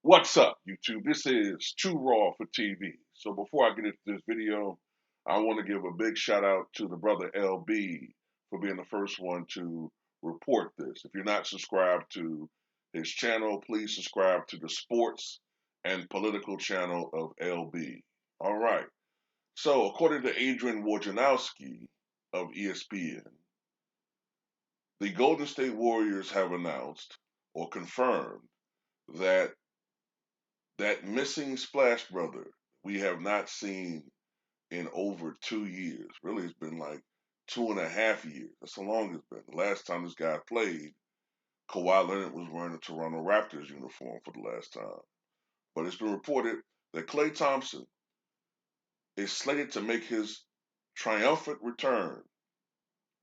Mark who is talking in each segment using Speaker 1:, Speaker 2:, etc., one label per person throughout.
Speaker 1: What's up, YouTube? This is Too Raw for TV. So before I get into this video, I want to give a big shout out to the brother LB for being the first one to report this. If you're not subscribed to his channel, please subscribe to the sports and political channel of LB. All right. So according to Adrian Wojnarowski of ESPN, the Golden State Warriors have announced or confirmed that that missing Splash Brother we have not seen in over 2 years. Really, it's been like 2.5 years. That's how long it's been. The last time this guy played, Kawhi Leonard was wearing a Toronto Raptors uniform for the last time. But it's been reported that Klay Thompson is slated to make his triumphant return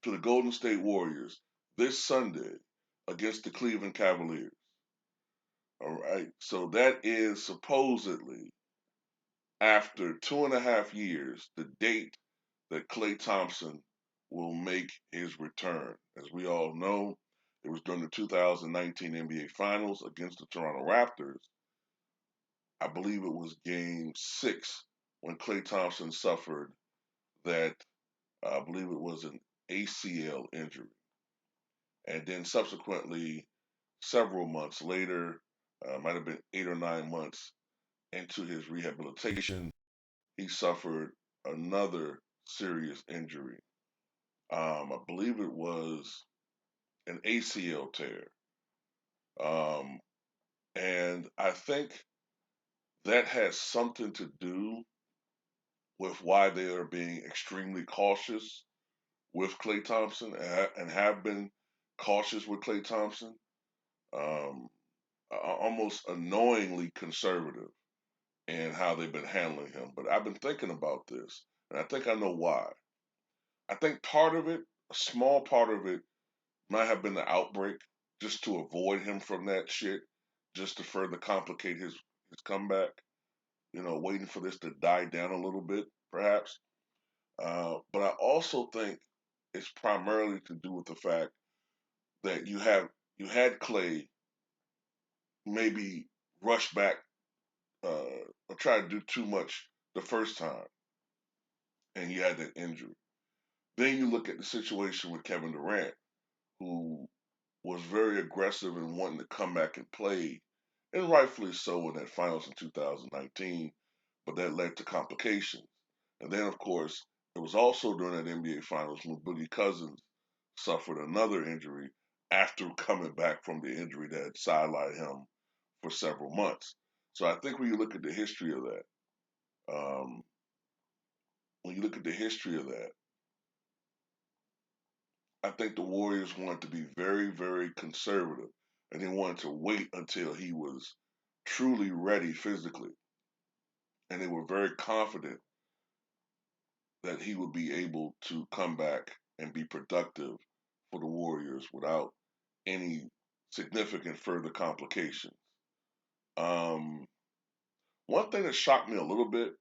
Speaker 1: to the Golden State Warriors this Sunday against the Cleveland Cavaliers. All right. So that is supposedly after 2.5 years, the date that Klay Thompson will make his return. As we all know, it was during the 2019 NBA Finals against the Toronto Raptors. I believe it was game 6 when Klay Thompson suffered that, I believe it was an ACL injury. And then subsequently, several months later, might have been 8 or 9 months into his rehabilitation, he suffered another serious injury. I believe it was an ACL tear. Um, and I think that has something to do with why they are being extremely cautious with Klay Thompson and have been cautious with Klay Thompson, um, almost annoyingly conservative in how they've been handling him. But I've been thinking about this, and I think I know why. I think part of it, a small part of it, might have been the outbreak, just to avoid him from that shit, just to further complicate his comeback. Waiting for this to die down a little bit, perhaps. But I also think it's primarily to do with the fact that you had Klay maybe rush back or try to do too much the first time, and you had that injury. Then you look at the situation with Kevin Durant, who was very aggressive in wanting to come back and play, and rightfully so in that finals in 2019, but that led to complications. And then, of course, it was also during that NBA finals when Boogie Cousins suffered another injury after coming back from the injury that had sidelined him for several months. So I think when you look at the history of that, um, when you look at the history of that, I think the Warriors wanted to be very, very conservative, and they wanted to wait until he was truly ready physically, and they were very confident that he would be able to come back and be productive for the Warriors without any significant further complications. Um, One thing that shocked me a little bit,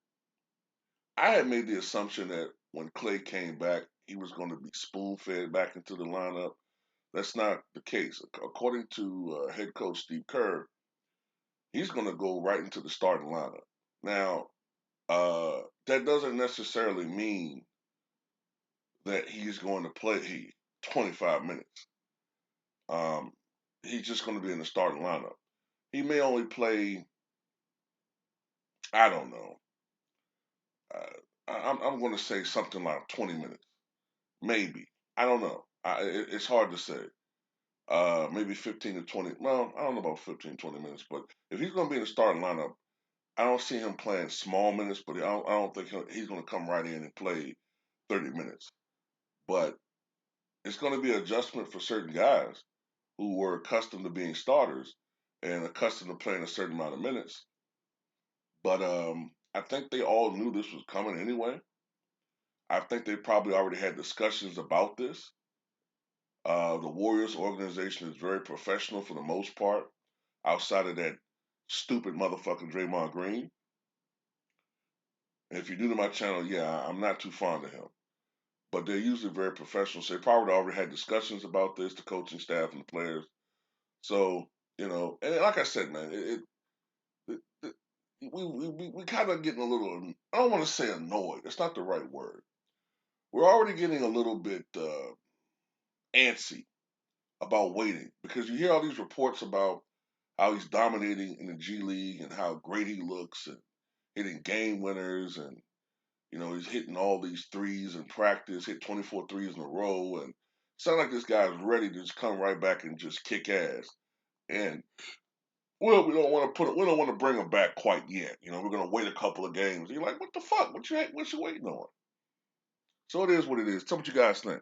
Speaker 1: I had made the assumption that when Klay came back, he was going to be spoon fed back into the lineup. That's not the case. According to head coach Steve Kerr, he's going to go right into the starting lineup. Now, that doesn't necessarily mean that he's going to play 25 minutes. Um, he's just going to be in the starting lineup. He may only play, I don't know. I'm going to say something like 20 minutes, maybe. I don't know. It's hard to say. Maybe 15 to 20. Well, I don't know about 15, 20 minutes, but if he's going to be in the starting lineup, I don't see him playing small minutes, but I don't think he's going to come right in and play 30 minutes. But it's going to be an adjustment for certain guys who were accustomed to being starters and accustomed to playing a certain amount of minutes. But I think they all knew this was coming anyway. I think they probably already had discussions about this. The Warriors organization is very professional for the most part, outside of that stupid motherfucker Draymond Green. And if you're new to my channel, yeah, I'm not too fond of him. But they're usually very professional. So they probably already had discussions about this, the coaching staff and the players. So, and like I said, man, we kind of getting a little. I don't want to say annoyed. That's not the right word. We're already getting a little bit antsy about waiting because you hear all these reports about how he's dominating in the G League and how great he looks and hitting game winners and he's hitting all these threes in practice, hit 24 threes in a row, and sound like this guy's ready to just come right back and just kick ass. And well, we don't want to bring him back quite yet. We're gonna wait a couple of games. You're like, what the fuck? What you waiting on? So it is what it is. Tell me what you guys think.